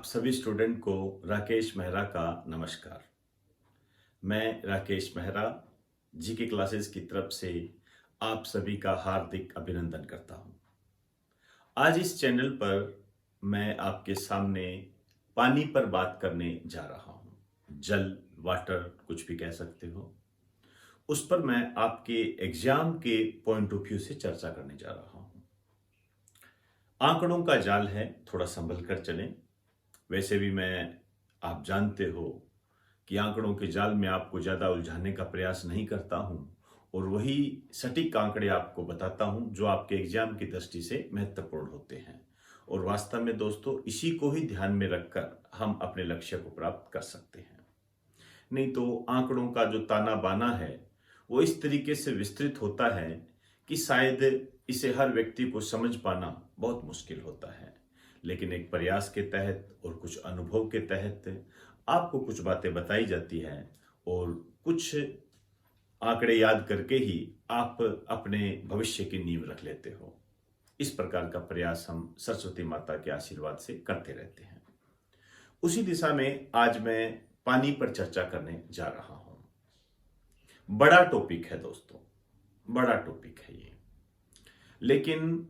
आप सभी स्टूडेंट को राकेश मेहरा का नमस्कार। मैं राकेश मेहरा जीके क्लासेस की तरफ से आप सभी का हार्दिक अभिनंदन करता हूं। आज इस चैनल पर मैं आपके सामने पानी पर बात करने जा रहा हूं। जल, वाटर, कुछ भी कह सकते हो। उस पर मैं आपके एग्जाम के पॉइंट ऑफ व्यू से चर्चा करने जा रहा हूं। आंकड़ों का जाल है, थोड़ा संभल कर चलें। वैसे भी आप जानते हो कि आंकड़ों के जाल में आपको ज़्यादा उलझाने का प्रयास नहीं करता हूं और वही सटीक आंकड़े आपको बताता हूं जो आपके एग्जाम की दृष्टि से महत्वपूर्ण होते हैं। और वास्तव में दोस्तों, इसी को ही ध्यान में रखकर हम अपने लक्ष्य को प्राप्त कर सकते हैं। नहीं तो आंकड़ों का जो ताना बाना है वो इस तरीके से विस्तृत होता है कि शायद इसे हर व्यक्ति को समझ पाना बहुत मुश्किल होता है। लेकिन एक प्रयास के तहत और कुछ अनुभव के तहत आपको कुछ बातें बताई जाती हैं और कुछ आंकड़े याद करके ही आप अपने भविष्य की नींव रख लेते हो। इस प्रकार का प्रयास हम सरस्वती माता के आशीर्वाद से करते रहते हैं। उसी दिशा में आज मैं पानी पर चर्चा करने जा रहा हूं। बड़ा टॉपिक है दोस्तों, बड़ा टॉपिक है ये, लेकिन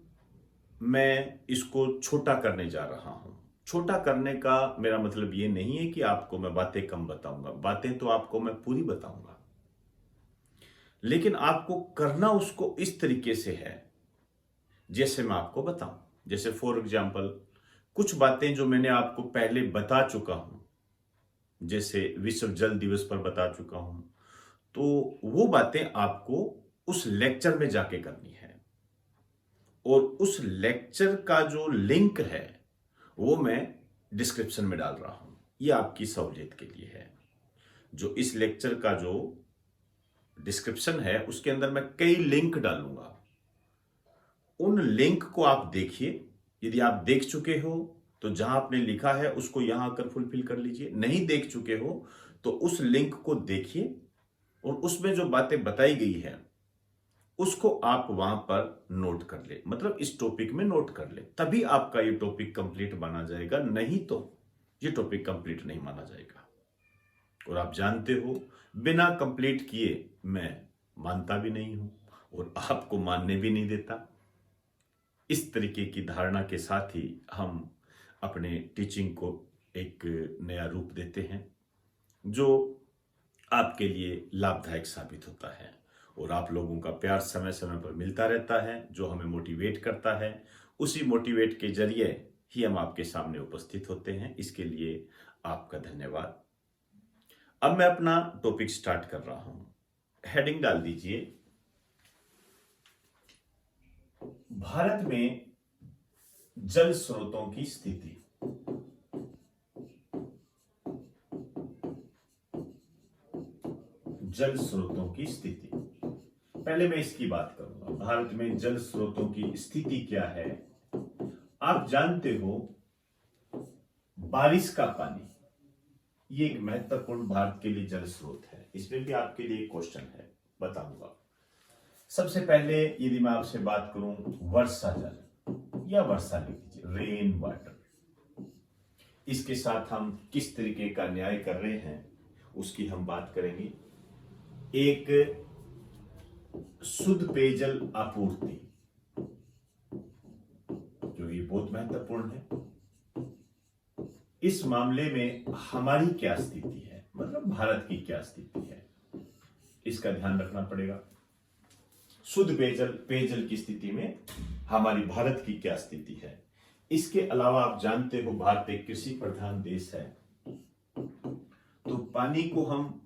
मैं इसको छोटा करने जा रहा हूं। छोटा करने का मेरा मतलब ये नहीं है कि आपको मैं बातें कम बताऊंगा, बातें तो आपको मैं पूरी बताऊंगा, लेकिन आपको करना उसको इस तरीके से है जैसे मैं आपको बताऊं। जैसे फॉर एग्जाम्पल कुछ बातें जो मैंने आपको पहले बता चुका हूं, जैसे विश्व जल दिवस पर बता चुका हूं, तो वो बातें आपको उस लेक्चर में जाके करनी है और उस लेक्चर का जो लिंक है वो मैं डिस्क्रिप्शन में डाल रहा हूं। ये आपकी सहूलियत के लिए है। जो इस लेक्चर का जो डिस्क्रिप्शन है उसके अंदर मैं कई लिंक डालूंगा। उन लिंक को आप देखिए। यदि आप देख चुके हो तो जहां आपने लिखा है उसको यहां आकर फुलफिल कर लीजिए। नहीं देख चुके हो तो उस लिंक को देखिए और उसमें जो बातें बताई गई है उसको आप वहां पर नोट कर ले, मतलब इस टॉपिक में नोट कर ले, तभी आपका ये टॉपिक कंप्लीट माना जाएगा। नहीं तो ये टॉपिक कंप्लीट नहीं माना जाएगा। और आप जानते हो बिना कंप्लीट किए मैं मानता भी नहीं हूं और आपको मानने भी नहीं देता। इस तरीके की धारणा के साथ ही हम अपने टीचिंग को एक नया रूप देते हैं जो आपके लिए लाभदायक साबित होता है। और आप लोगों का प्यार समय समय पर मिलता रहता है जो हमें मोटिवेट करता है। उसी मोटिवेट के जरिए ही हम आपके सामने उपस्थित होते हैं। इसके लिए आपका धन्यवाद। अब मैं अपना टॉपिक स्टार्ट कर रहा हूं। हेडिंग डाल दीजिए, भारत में जल स्रोतों की स्थिति। जल स्रोतों की स्थिति, पहले मैं इसकी बात करूंगा। भारत में जल स्रोतों की स्थिति क्या है? आप जानते हो बारिश का पानी ये एक महत्वपूर्ण भारत के लिए जल स्रोत है। इसमें भी आपके लिए क्वेश्चन है, बताऊंगा। सबसे पहले यदि मैं आपसे बात करूं वर्षा जल या वर्षा लिख दीजिए, रेन वाटर, इसके साथ हम किस तरीके का न्याय कर रहे हैं उसकी हम बात करेंगे। एक शुद्ध पेयजल आपूर्ति, जो ये बहुत महत्वपूर्ण है। इस मामले में हमारी क्या स्थिति है, मतलब भारत की क्या स्थिति है, इसका ध्यान रखना पड़ेगा। शुद्ध पेयजल की स्थिति में हमारी भारत की क्या स्थिति है। इसके अलावा आप जानते हो भारत एक कृषि प्रधान देश है, तो पानी को हम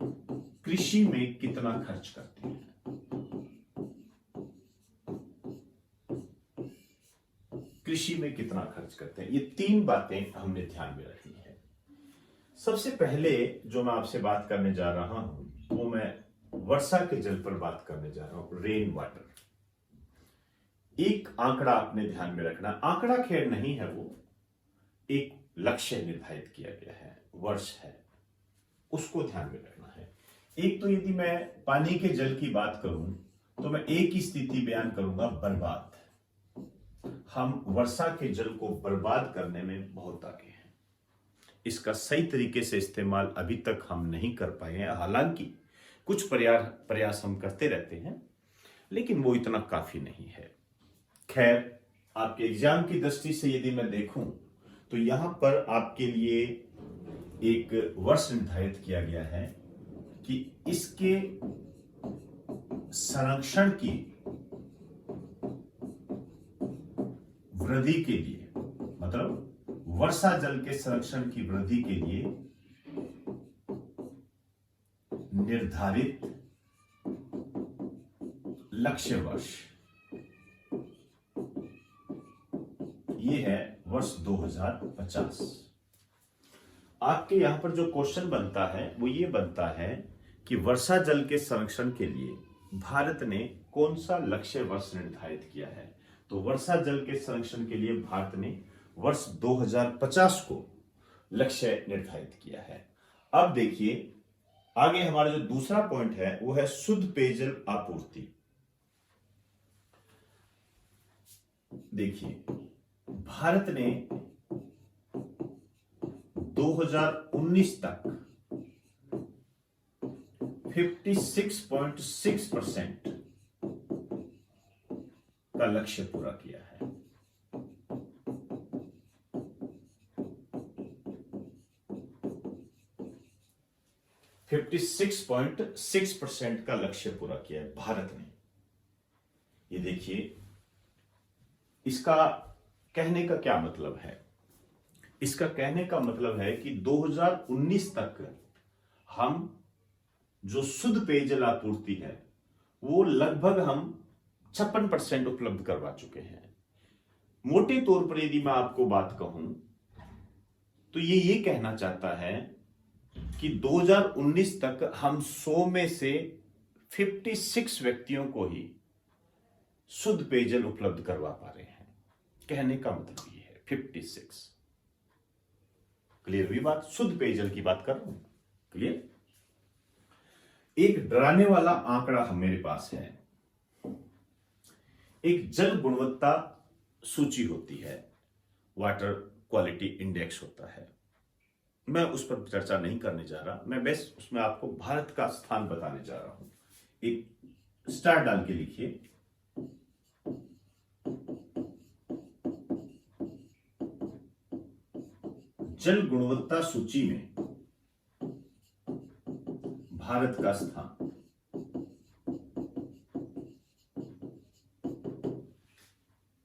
कृषि में कितना खर्च करते हैं। कृषि में कितना खर्च करते हैं, ये तीन बातें हमने ध्यान में रखनी है। सबसे पहले जो मैं आपसे बात करने जा रहा हूं वो मैं वर्षा के जल पर बात करने जा रहा हूं, रेन वाटर। एक आंकड़ा आपने ध्यान में रखना, आंकड़ा खेल नहीं है, वो एक लक्ष्य निर्धारित किया गया है, वर्ष है, उसको ध्यान में रखना है। एक तो यदि मैं पानी के जल की बात करूं तो मैं एक ही स्थिति बयान करूंगा, बर्बाद। हम वर्षा के जल को बर्बाद करने में बहुत आगे हैं। इसका सही तरीके से इस्तेमाल अभी तक हम नहीं कर पाए हैं। हालांकि कुछ प्रयास हम करते रहते हैं, लेकिन वो इतना काफी नहीं है। खैर, आपके एग्जाम की दृष्टि से यदि मैं देखूं तो यहां पर आपके लिए एक वर्ष निर्धारित किया गया है कि इसके संरक्षण की वृद्धि के लिए, मतलब वर्षा जल के संरक्षण की वृद्धि के लिए निर्धारित लक्ष्य वर्ष, ये है वर्ष 2050। आपके यहां पर जो क्वेश्चन बनता है वो ये बनता है कि वर्षा जल के संरक्षण के लिए भारत ने कौन सा लक्ष्य वर्ष निर्धारित किया है। तो वर्षा जल के संरक्षण के लिए भारत ने वर्ष 2050 को लक्ष्य निर्धारित किया है। अब देखिए, आगे हमारा जो दूसरा पॉइंट है वो है शुद्ध पेयजल आपूर्ति। देखिए, भारत ने 2019 तक 56.6% का लक्ष्य पूरा किया है। फिफ्टी 6.6% का लक्ष्य पूरा किया है भारत ने। ये देखिए, इसका कहने का क्या मतलब है? इसका कहने का मतलब है कि 2019 तक हम जो शुद्ध पेयजल आपूर्ति है वो लगभग हम 56% उपलब्ध करवा चुके हैं। मोटे तौर पर यदि मैं आपको बात कहूं तो ये कहना चाहता है कि 2019 तक हम 100 में से 56 व्यक्तियों को ही शुद्ध पेयजल उपलब्ध करवा पा रहे हैं। कहने का मतलब ये है 56। क्लियर हुई बात? शुद्ध पेयजल की बात कर रहा हूं। क्लियर? एक डराने वाला आंकड़ा मेरे पास है। एक जल गुणवत्ता सूची होती है, वाटर क्वालिटी इंडेक्स होता है। मैं उस पर चर्चा नहीं करने जा रहा, मैं बस उसमें आपको भारत का स्थान बताने जा रहा हूं। एक स्टार डाल के लिखिए। जल गुणवत्ता सूची में भारत का स्थान,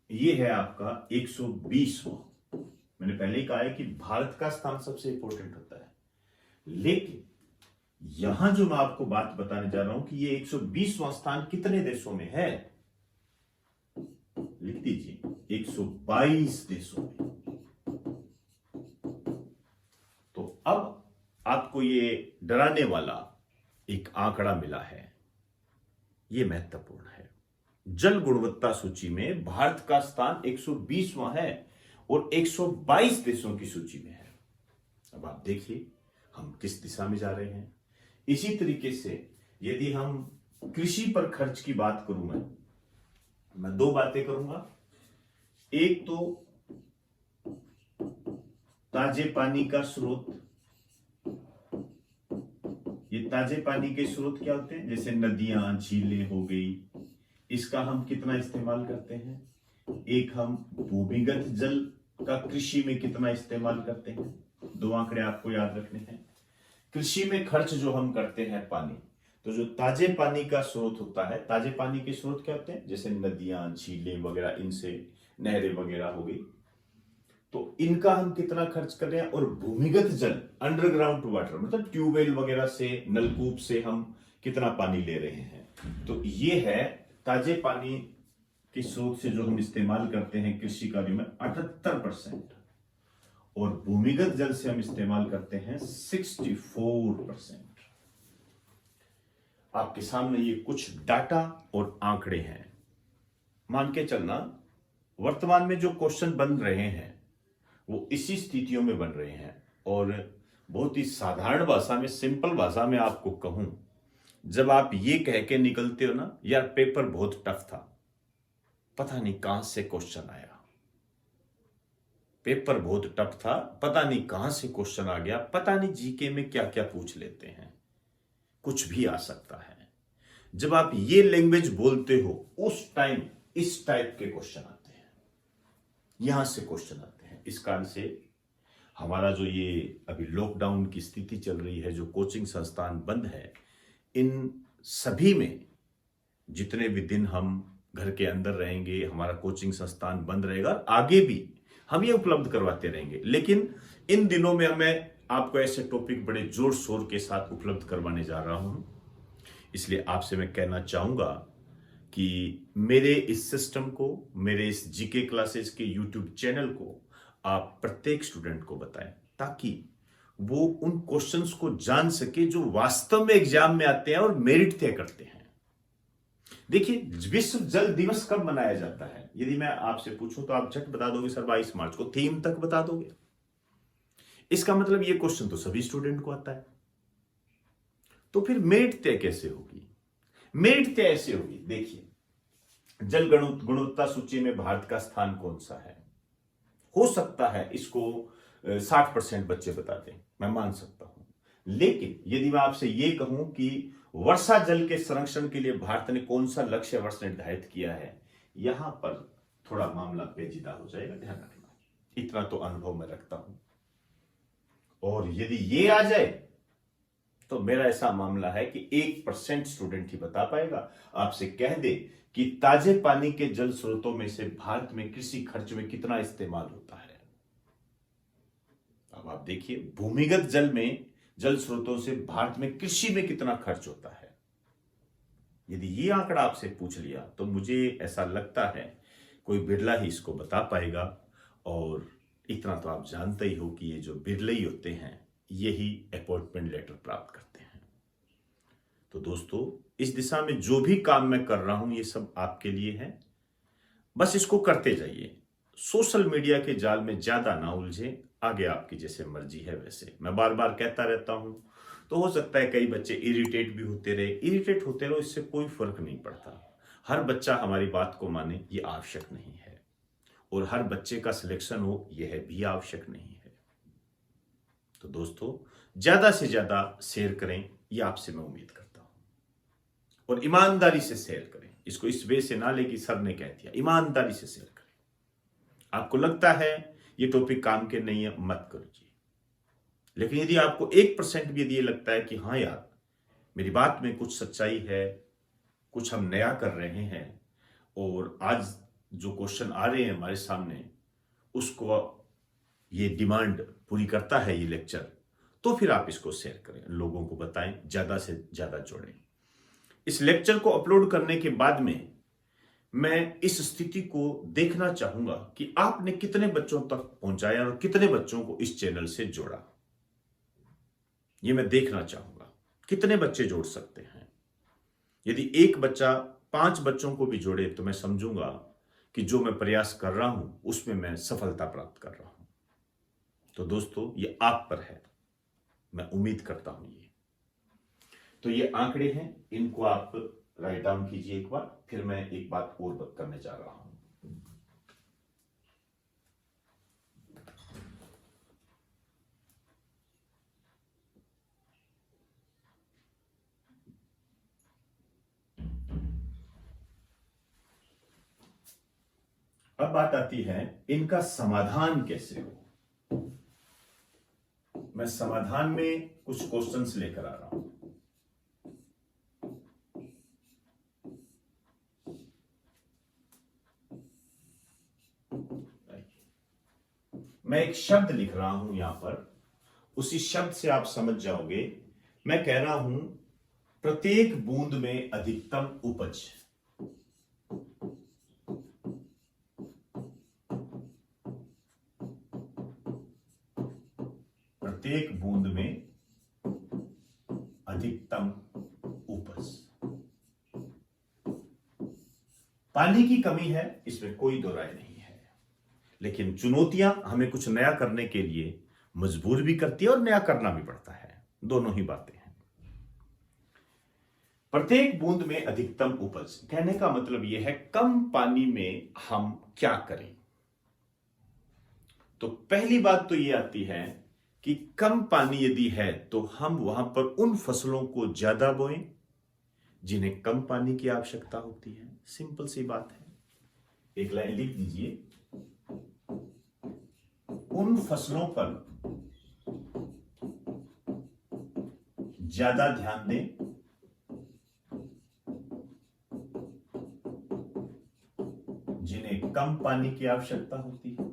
ये है आपका 120वां। मैंने पहले ही कहा है कि भारत का स्थान सबसे इंपॉर्टेंट होता है, लेकिन यहां जो मैं आपको बात बताने जा रहा हूं कि ये 120वां स्थान कितने देशों में है, लिख दीजिए 122 देशों में। तो अब आपको ये डराने वाला एक आंकड़ा मिला है, ये महत्वपूर्ण है। जल गुणवत्ता सूची में भारत का स्थान 120वां है और 122 देशों की सूची में है। अब आप देखिए हम किस दिशा में जा रहे हैं। इसी तरीके से यदि हम कृषि पर खर्च की बात करूं, मैं दो बातें करूंगा। एक तो ताजे पानी का स्रोत। ये ताजे पानी के स्रोत क्या होते हैं? जैसे नदियां, झीलें हो गई, इसका हम कितना इस्तेमाल करते हैं। एक हम भूमिगत जल का कृषि में कितना इस्तेमाल करते हैं। दो आंकड़े आपको याद रखने हैं। कृषि में खर्च जो हम करते हैं पानी, तो जो ताजे पानी का स्रोत होता है, ताजे पानी के स्रोत क्या होते हैं? जैसे नदियां, झीलें वगैरह, इनसे नहरें वगैरह हो गई, तो इनका हम कितना खर्च कर रहे हैं। और भूमिगत जल, अंडरग्राउंड वाटर, मतलब ट्यूबवेल वगैरह से, नलकूप से हम कितना पानी ले रहे हैं। तो ये है ताजे पानी के स्रोत से जो हम इस्तेमाल करते हैं कृषि कार्य में 78%, और भूमिगत जल से हम इस्तेमाल करते हैं 64%। आपके सामने ये कुछ डाटा और आंकड़े हैं। मान के चलना, वर्तमान में जो क्वेश्चन बन रहे हैं वो इसी स्थितियों में बन रहे हैं। और बहुत ही साधारण भाषा में, सिंपल भाषा में आपको कहूं, जब आप ये कह के निकलते हो ना, यार पेपर बहुत टफ था, पता नहीं कहां से क्वेश्चन आया, पेपर बहुत टफ था, पता नहीं कहां से क्वेश्चन आ गया, पता नहीं जीके में क्या क्या पूछ लेते हैं, कुछ भी आ सकता है। जब आप ये लैंग्वेज बोलते हो उस टाइम इस टाइप के क्वेश्चन आते हैं, यहां से क्वेश्चन आते हैं। इस कारण से हमारा जो ये अभी लॉकडाउन की स्थिति चल रही है, जो कोचिंग संस्थान बंद है, इन सभी में जितने भी दिन हम घर के अंदर रहेंगे, हमारा कोचिंग संस्थान बंद रहेगा। आगे भी हम ये उपलब्ध करवाते रहेंगे, लेकिन इन दिनों में मैं आपको ऐसे टॉपिक बड़े जोर शोर के साथ उपलब्ध करवाने जा रहा हूं। इसलिए आपसे मैं कहना चाहूंगा कि मेरे इस सिस्टम को, मेरे इस जीके क्लासेस के यूट्यूब चैनल को आप प्रत्येक स्टूडेंट को बताएं, ताकि वो उन क्वेश्चंस को जान सके जो वास्तव में एग्जाम में आते हैं और मेरिट तय करते हैं। देखिए, विश्व जल दिवस कब मनाया जाता है? यदि मैं आपसे पूछूं तो आप झट बता दोगे सर 22 मार्च को, थीम तक बता दोगे। इसका मतलब ये क्वेश्चन तो सभी स्टूडेंट को आता है। तो फिर मेरिट तय कैसे होगी? मेरिट तय ऐसे होगी, देखिए, जल गुणवत्ता सूची में भारत का स्थान कौन सा है? हो सकता है इसको 60% बच्चे बता दें, मैं मान सकता हूं। लेकिन यदि मैं आपसे यह कहूं कि वर्षा जल के संरक्षण के लिए भारत ने कौन सा लक्ष्य वर्ष निर्धारित किया है, यहां पर थोड़ा मामला पेचीदा हो जाएगा, ध्यान रखना। इतना तो अनुभव में रखता हूं। और यदि ये आ जाए तो मेरा ऐसा मामला है कि 1% स्टूडेंट ही बता पाएगा। आपसे कह दे कि ताजे पानी के जल स्रोतों में से भारत में कृषि खर्च में कितना इस्तेमाल होता है। अब आप देखिए, भूमिगत जल में, जल स्रोतों से भारत में कृषि में कितना खर्च होता है। यदि ये आंकड़ा आपसे पूछ लिया तो मुझे ऐसा लगता है कोई बिरला ही इसको बता पाएगा। और इतना तो आप जानते ही हो कि ये जो बिरले ही होते हैं, यही अपॉइंटमेंट लेटर प्राप्त करते हैं। तो दोस्तों, इस दिशा में जो भी काम मैं कर रहा हूं, ये सब आपके लिए है। बस इसको करते जाइए, सोशल मीडिया के जाल में ज्यादा ना उलझे, आगे आपकी जैसे मर्जी है वैसे। मैं बार बार कहता रहता हूं, तो हो सकता है कई बच्चे इरिटेट भी होते रहे। इरिटेट होते रहो, इससे कोई फर्क नहीं पड़ता। हर बच्चा हमारी बात को माने ये आवश्यक नहीं है, और हर बच्चे का सिलेक्शन हो यह भी आवश्यक नहीं है। तो दोस्तों, ज्यादा से ज्यादा शेयर करें, ये आपसे मैं उम्मीद करता हूं। और ईमानदारी से शेयर करें, इसको इस वे से ना ले कि सर ने कह दिया, ईमानदारी से शेयर करें। आपको लगता है ये टॉपिक काम के नहीं है, मत करिए। लेकिन यदि आपको 1% भी यदि ये लगता है कि हाँ यार, मेरी बात में कुछ सच्चाई है, कुछ हम नया कर रहे हैं, और आज जो क्वेश्चन आ रहे हैं हमारे सामने, उसको ये डिमांड पूरी करता है ये लेक्चर, तो फिर आप इसको शेयर करें, लोगों को बताएं, ज्यादा से ज्यादा जोड़ें। इस लेक्चर को अपलोड करने के बाद में मैं इस स्थिति को देखना चाहूंगा कि आपने कितने बच्चों तक पहुंचाया और कितने बच्चों को इस चैनल से जोड़ा। ये मैं देखना चाहूंगा, कितने बच्चे जोड़ सकते हैं। यदि एक बच्चा 5 बच्चों को भी जोड़े तो मैं समझूंगा कि जो मैं प्रयास कर रहा हूं उसमें मैं सफलता प्राप्त कर रहा हूं। तो दोस्तों, ये आप पर है, मैं उम्मीद करता हूं। तो ये आंकड़े हैं, इनको आप राइट डाउन कीजिए एक बार। फिर मैं एक बात और करने जा रहा हूं। अब बात आती है इनका समाधान कैसे हो। मैं समाधान में कुछ क्वेश्चंस लेकर आ रहा हूं। मैं एक शब्द लिख रहा हूं यहां पर, उसी शब्द से आप समझ जाओगे। मैं कह रहा हूं प्रत्येक बूंद में अधिकतम उपज। प्रत्येक बूंद में अधिकतम उपज। पानी की कमी है, इसमें कोई दो राय नहीं है, लेकिन चुनौतियां हमें कुछ नया करने के लिए मजबूर भी करती है और नया करना भी पड़ता है, दोनों ही बातें हैं। प्रत्येक बूंद में अधिकतम उपज कहने का मतलब यह है कम पानी में हम क्या करें। तो पहली बात तो ये आती है कि कम पानी यदि है तो हम वहां पर उन फसलों को ज्यादा बोएं जिन्हें कम पानी की आवश्यकता होती है। सिंपल सी बात है, एक लाइन लिख दीजिए, उन फसलों पर ज्यादा ध्यान दें जिन्हें कम पानी की आवश्यकता होती है।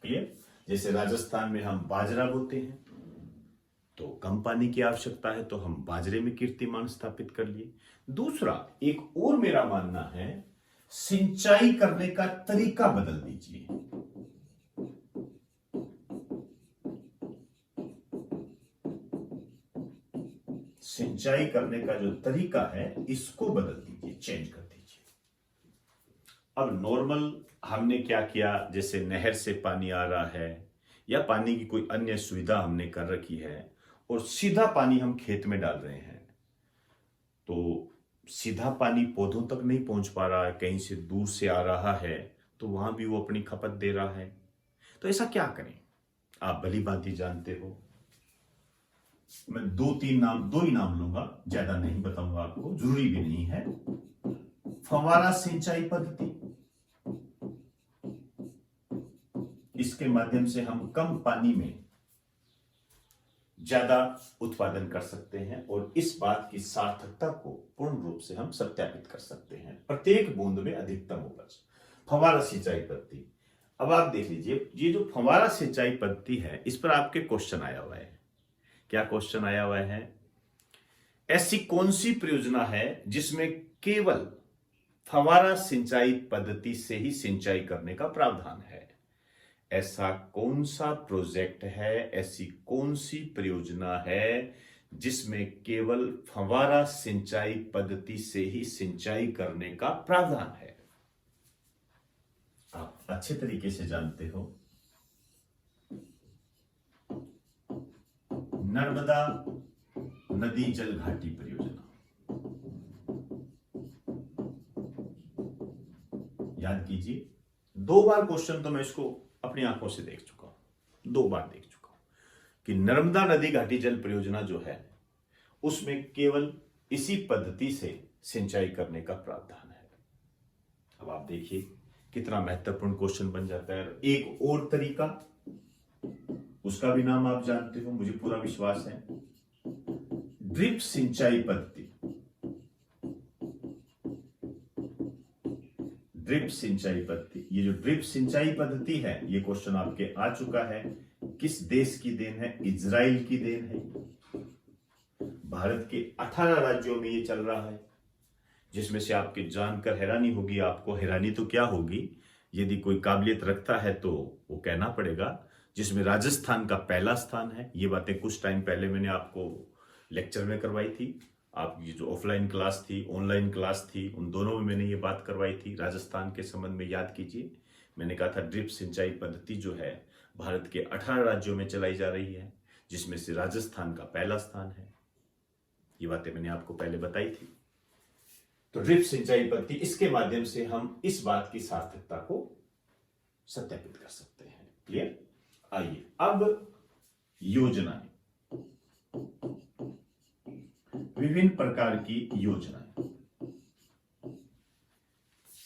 क्लियर? जैसे राजस्थान में हम बाजरा बोते हैं तो कम पानी की आवश्यकता है, तो हम बाजरे में कीर्तिमान स्थापित कर लिए। दूसरा, एक और मेरा मानना है, सिंचाई करने का तरीका बदल दीजिए। सिंचाई करने का जो तरीका है इसको बदल दीजिए, चेंज कर दीजिए। अब नॉर्मल हमने क्या किया, जैसे नहर से पानी आ रहा है या पानी की कोई अन्य सुविधा हमने कर रखी है और सीधा पानी हम खेत में डाल रहे हैं, तो सीधा पानी पौधों तक नहीं पहुंच पा रहा है, कहीं से दूर से आ रहा है, तो वहां भी वो अपनी खपत दे रहा है। तो ऐसा क्या करें? आप भली भांति जानते हो, मैं दो ही नाम लूंगा, ज्यादा नहीं बताऊंगा आपको, जरूरी भी नहीं है। फव्वारा सिंचाई पद्धति, इसके माध्यम से हम कम पानी में ज्यादा उत्पादन कर सकते हैं और इस बात की सार्थकता को पूर्ण रूप से हम सत्यापित कर सकते हैं। प्रत्येक बूंद में अधिकतम उपज, फव्वारा सिंचाई पद्धति। अब आप देख लीजिए, ये जो फव्वारा सिंचाई पद्धति है, इस पर आपके क्वेश्चन आया हुआ है। क्या क्वेश्चन आया हुआ है? ऐसी कौन सी परियोजना है जिसमें केवल फव्वारा सिंचाई पद्धति से ही सिंचाई करने का प्रावधान है? ऐसा कौन सा प्रोजेक्ट है, ऐसी कौन सी परियोजना है जिसमें केवल फव्वारा सिंचाई पद्धति से ही सिंचाई करने का प्रावधान है? आप अच्छे तरीके से जानते हो, नर्मदा नदी जल घाटी परियोजना। याद कीजिए, 2 बार क्वेश्चन तो मैं इसको अपनी आंखों से देख चुका हूं, 2 बार देख चुका हूं कि नर्मदा नदी घाटी जल परियोजना जो है उसमें केवल इसी पद्धति से सिंचाई करने का प्रावधान है। अब आप देखिए कितना महत्वपूर्ण क्वेश्चन बन जाता है। एक और तरीका, उसका भी नाम आप जानते हो, मुझे पूरा विश्वास है, ड्रिप सिंचाई पद्धति। ड्रिप सिंचाई पद्धति, ये जो ड्रिप सिंचाई पद्धति है, ये क्वेश्चन आपके आ चुका है। किस देश की देन है? इजराइल की देन है। भारत के 18 राज्यों में ये चल रहा है, जिसमें से आपके जानकर हैरानी होगी। आपको हैरानी तो क्या होगी, यदि कोई काबिलियत रखता है तो वो कहना पड़ेगा, जिसमें राजस्थान का पहला स्थान है। ये बातें कुछ टाइम पहले मैंने आपको लेक्चर में करवाई थी। आपकी जो ऑफलाइन क्लास थी, ऑनलाइन क्लास थी, उन दोनों में मैंने ये बात करवाई थी। राजस्थान के संबंध में याद कीजिए, मैंने कहा था ड्रिप सिंचाई पद्धति जो है भारत के 18 राज्यों में चलाई जा रही है, जिसमें से राजस्थान का पहला स्थान है। ये बातें मैंने आपको पहले बताई थी। तो ड्रिप सिंचाई पद्धति, इसके माध्यम से हम इस बात की सार्थकता को सत्यापित कर सकते हैं। क्लियर? आइए अब योजनाएं, विभिन्न प्रकार की योजनाएं।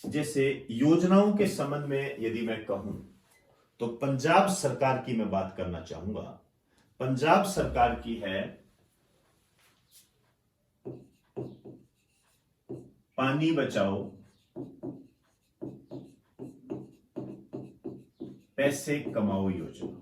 जैसे योजनाओं के संबंध में यदि मैं कहूं तो पंजाब सरकार की मैं बात करना चाहूंगा। पंजाब सरकार की है पानी बचाओ पैसे कमाओ योजना।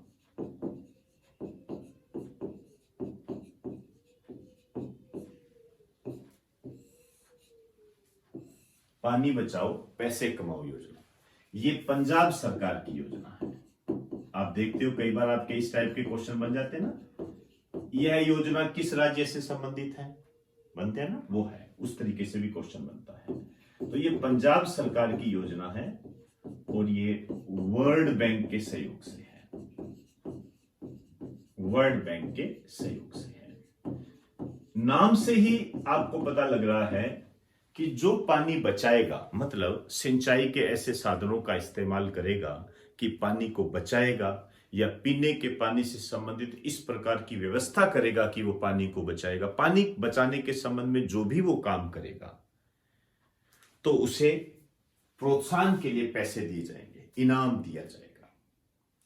पानी बचाओ पैसे कमाओ योजना, ये पंजाब सरकार की योजना है। आप देखते हो कई बार आपके इस टाइप के क्वेश्चन बन जाते हैं ना, यह योजना किस राज्य से संबंधित है, बनते हैं ना, वो है, उस तरीके से भी क्वेश्चन बनता है। तो ये पंजाब सरकार की योजना है और ये वर्ल्ड बैंक के सहयोग से है, वर्ल्ड बैंक के सहयोग से है। नाम से ही आपको पता लग रहा है कि जो पानी बचाएगा, मतलब सिंचाई के ऐसे साधनों का इस्तेमाल करेगा कि पानी को बचाएगा, या पीने के पानी से संबंधित इस प्रकार की व्यवस्था करेगा कि वो पानी को बचाएगा, पानी बचाने के संबंध में जो भी वो काम करेगा, तो उसे प्रोत्साहन के लिए पैसे दिए जाएंगे, इनाम दिया जाएगा।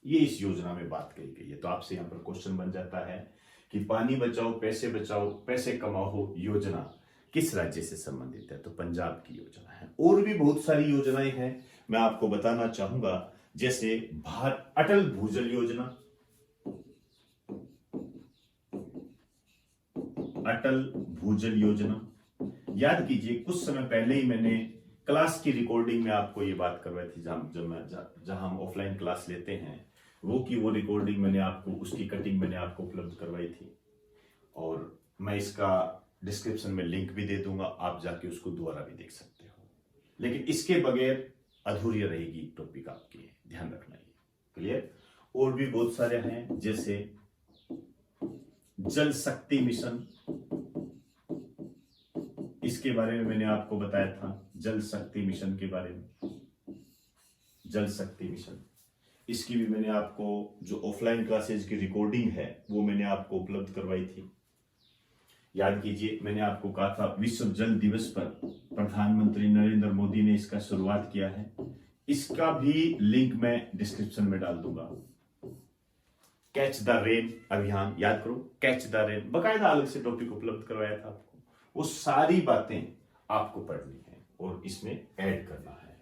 ये इस योजना में बात कही गई है। तो आपसे यहां पर क्वेश्चन बन जाता है कि पानी बचाओ, पैसे कमाओ योजना किस राज्य से संबंधित है? तो पंजाब की योजना है। और भी बहुत सारी योजनाएं हैं, मैं आपको बताना चाहूंगा, जैसे अटल भूजल योजना, अटल भूजल योजना। याद कीजिए, कुछ समय पहले ही मैंने क्लास की रिकॉर्डिंग में आपको ये बात करवाई थी, जहां हम ऑफलाइन क्लास लेते हैं, वो रिकॉर्डिंग मैंने आपको, उसकी कटिंग मैंने आपको उपलब्ध करवाई थी, और मैं इसका डिस्क्रिप्शन में लिंक भी दे दूंगा, आप जाके उसको दोबारा भी देख सकते हो। लेकिन इसके बगैर अधूरी रहेगी टॉपिक आपकी, ध्यान रखना ये। क्लियर? और भी बहुत सारे हैं, जैसे जल शक्ति मिशन, इसके बारे में मैंने आपको बताया था, जल शक्ति मिशन के बारे में, जल शक्ति मिशन, इसकी भी मैंने आपको जो ऑफलाइन क्लासेज की रिकॉर्डिंग है वो मैंने आपको उपलब्ध करवाई थी। याद कीजिए, मैंने आपको कहा था विश्व जल दिवस पर प्रधानमंत्री नरेंद्र मोदी ने इसका शुरुआत किया है। इसका भी लिंक मैं डिस्क्रिप्शन में डाल दूंगा। कैच द रेन अभियान, याद करो, कैच द रेन, बकायदा अलग से टॉपिक उपलब्ध करवाया था आपको। वो सारी बातें आपको पढ़नी है और इसमें ऐड करना है।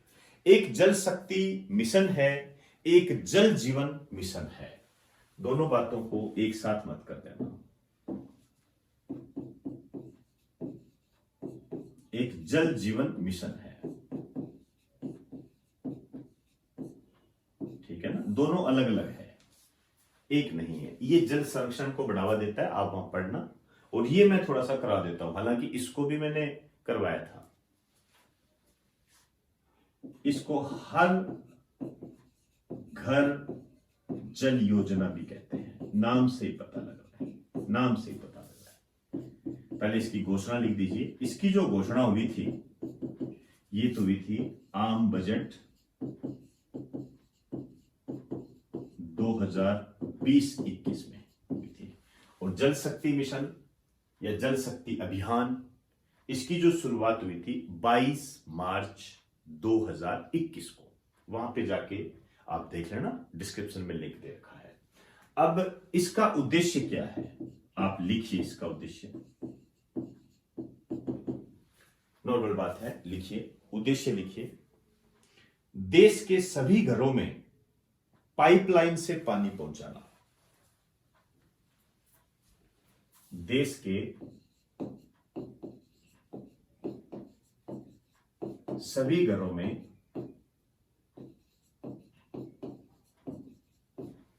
एक जल शक्ति मिशन है, एक जल जीवन मिशन है। दोनों बातों को एक साथ मत कर देना। एक जल जीवन मिशन है, ठीक है ना? दोनों अलग अलग है, एक नहीं है। ये जल संरक्षण को बढ़ावा देता है, आप वहां पढ़ना, और ये मैं थोड़ा सा करा देता हूं, हालांकि इसको भी मैंने करवाया था। इसको हर घर जल योजना भी कहते हैं, नाम से ही पता लग रहा है, नाम से ही पता लग रहा है। पहले इसकी घोषणा लिख दीजिए। इसकी जो घोषणा हुई थी, ये तो हुई थी आम बजट 2020-21 में हुई थी। और जल शक्ति मिशन या जल शक्ति अभियान, इसकी जो शुरुआत हुई थी 22 मार्च 2021 को। वहां पे जाके आप देख लेना, डिस्क्रिप्शन में लिंक दे रखा है। अब इसका उद्देश्य क्या है, आप लिखिए इसका उद्देश्य। नॉर्मल बात है, लिखिए उद्देश्य, लिखिए। देश के सभी घरों में पाइपलाइन से पानी पहुंचाना। देश के सभी घरों में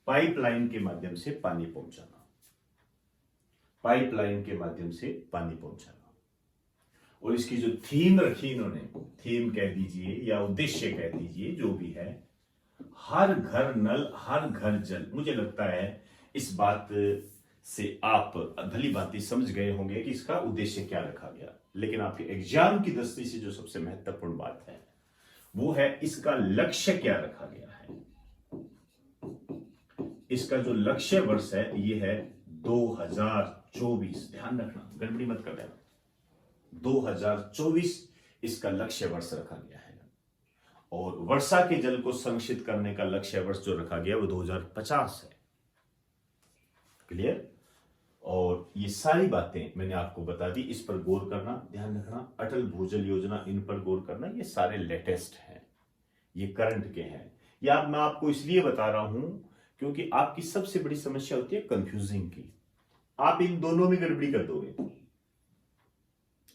पाइपलाइन के माध्यम से पानी पहुंचाना, पाइपलाइन के माध्यम से पानी पहुंचाना। और इसकी जो थीम रखी इन्होंने, थीम कह दीजिए या उद्देश्य कह दीजिए, जो भी है, हर घर नल हर घर जल। मुझे लगता है इस बात से आप भली भांति समझ गए होंगे कि इसका उद्देश्य क्या रखा गया। लेकिन आपके एग्जाम की दृष्टि से जो सबसे महत्वपूर्ण बात है वो है इसका लक्ष्य क्या रखा गया है। इसका जो लक्ष्य वर्ष है ये है 2024। ध्यान रखना, गड़बड़ी मत कर देना। 2024 इसका लक्ष्य वर्ष रखा गया है। और वर्षा के जल को संरक्षित करने का लक्ष्य वर्ष जो रखा गया वो 2050 है। क्लियर? और ये सारी बातें मैंने आपको बता दी, इस पर गौर करना, ध्यान रखना। अटल भूजल योजना, इन पर गौर करना। ये सारे लेटेस्ट हैं, ये करंट के हैं। या मैं आपको इसलिए बता रहा हूं क्योंकि आपकी सबसे बड़ी समस्या होती है कंफ्यूजिंग की। आप इन दोनों में गड़बड़ी कर दोगे,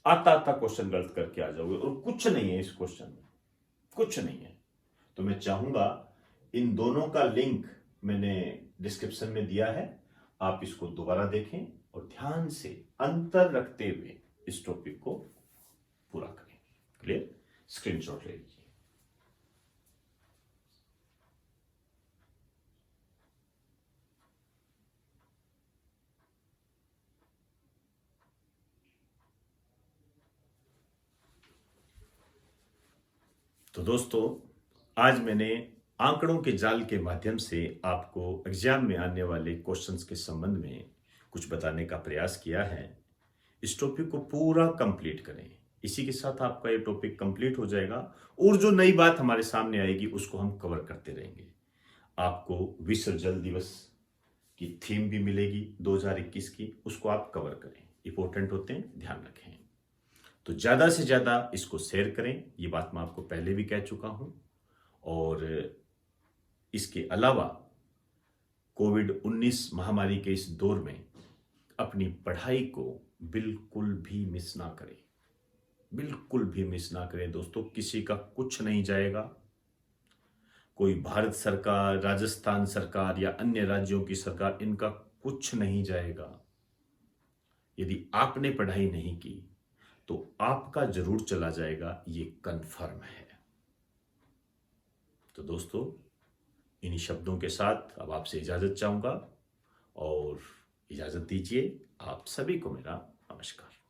आता क्वेश्चन गलत करके आ जाओगे, और कुछ नहीं है इस क्वेश्चन में, कुछ नहीं है। तो मैं चाहूंगा इन दोनों का लिंक मैंने डिस्क्रिप्शन में दिया है, आप इसको दोबारा देखें और ध्यान से अंतर रखते हुए इस टॉपिक को पूरा करें। क्लियर? स्क्रीनशॉट ले लीजिए। तो दोस्तों, आज मैंने आंकड़ों के जाल के माध्यम से आपको एग्जाम में आने वाले क्वेश्चंस के संबंध में कुछ बताने का प्रयास किया है। इस टॉपिक को पूरा कंप्लीट करें, इसी के साथ आपका ये टॉपिक कंप्लीट हो जाएगा और जो नई बात हमारे सामने आएगी उसको हम कवर करते रहेंगे। आपको विश्व जल दिवस की थीम भी मिलेगी 2021 की, उसको आप कवर करें। इंपॉर्टेंट होते हैं, ध्यान रखें। तो ज़्यादा से ज़्यादा इसको शेयर करें, ये बात मैं आपको पहले भी कह चुका हूं। और इसके अलावा कोविड-19 महामारी के इस दौर में अपनी पढ़ाई को बिल्कुल भी मिस ना करें, बिल्कुल भी मिस ना करें दोस्तों। किसी का कुछ नहीं जाएगा। कोई भारत सरकार, राजस्थान सरकार या अन्य राज्यों की सरकार, इनका कुछ नहीं जाएगा। यदि आपने पढ़ाई नहीं की तो आपका जरूर चला जाएगा, ये कन्फर्म है। तो दोस्तों, इन्हीं शब्दों के साथ अब आपसे इजाजत चाहूंगा और इजाजत दीजिए। आप सभी को मेरा नमस्कार।